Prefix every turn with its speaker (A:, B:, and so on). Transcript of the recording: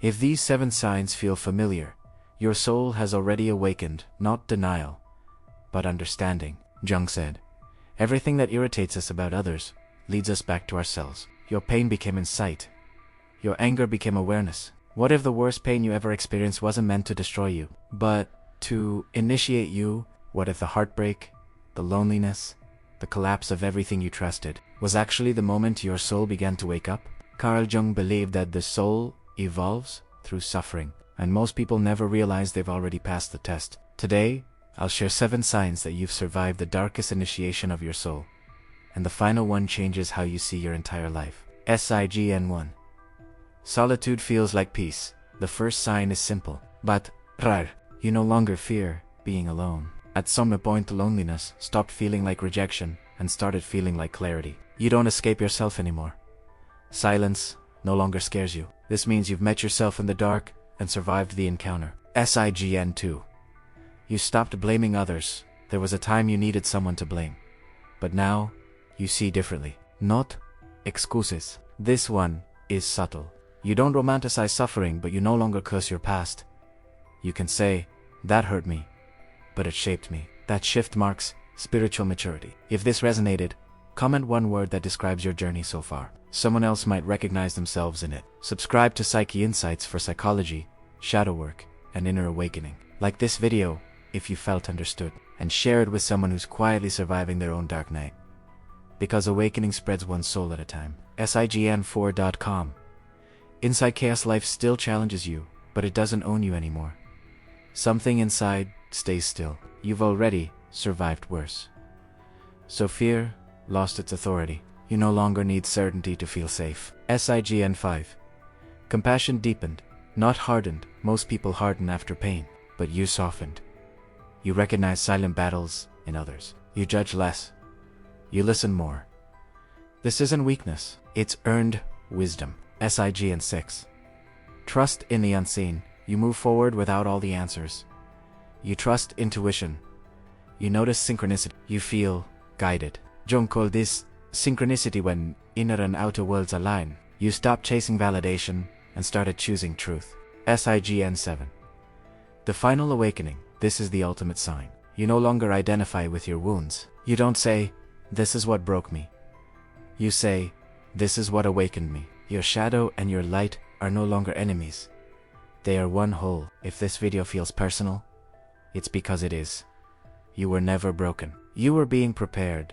A: If these 7 signs feel familiar, your soul has already awakened, not denial, but understanding. Jung said, everything that irritates us about others leads us back to ourselves. Your pain became insight. Your anger became awareness. What if the worst pain you ever experienced wasn't meant to destroy you, but to initiate you? What if the heartbreak, the loneliness, the collapse of everything you trusted was actually the moment your soul began to wake up? Carl Jung believed that the soul evolves through suffering, and most people never realize they've already passed the test. Today, I'll share 7 signs that you've survived the darkest initiation of your soul, and the final one changes how you see your entire life. SIGN 1. Solitude feels like peace. The first sign is simple, but rar. You no longer fear being alone. At some point, loneliness stopped feeling like rejection and started feeling like clarity. You don't escape yourself anymore. Silence no longer scares you. This means you've met yourself in the dark and survived the encounter. SIGN 2. You stopped blaming others. There was a time you needed someone to blame, but now you see differently. Not excuses. This one is subtle. You don't romanticize suffering, but you no longer curse your past. You can say, that hurt me, but it shaped me. That shift marks spiritual maturity. If this resonated, comment one word that describes your journey so far. Someone else might recognize themselves in it. Subscribe to Psyche Insights for psychology, shadow work, and inner awakening. Like this video if you felt understood, and share it with someone who's quietly surviving their own dark night. Because awakening spreads one soul at a time. SIGN4.com. Inside Chaos Life still challenges you, but it doesn't own you anymore. Something inside stays still. You've already survived worse. So fear lost its authority. You no longer need certainty to feel safe. SIGN 5. Compassion deepened, not hardened. Most people harden after pain, but you softened. You recognize silent battles in others. You judge less. You listen more. This isn't weakness, it's earned wisdom. SIGN 6. Trust in the unseen. You move forward without all the answers. You trust intuition. You notice synchronicity. You feel guided. Jung called this synchronicity when inner and outer worlds align. You stopped chasing validation and started choosing truth. SIGN 7. The final awakening. This is the ultimate sign. You no longer identify with your wounds. You don't say, this is what broke me. You say, this is what awakened me. Your shadow and your light are no longer enemies. They are one whole. If this video feels personal, it's because it is. You were never broken. You were being prepared.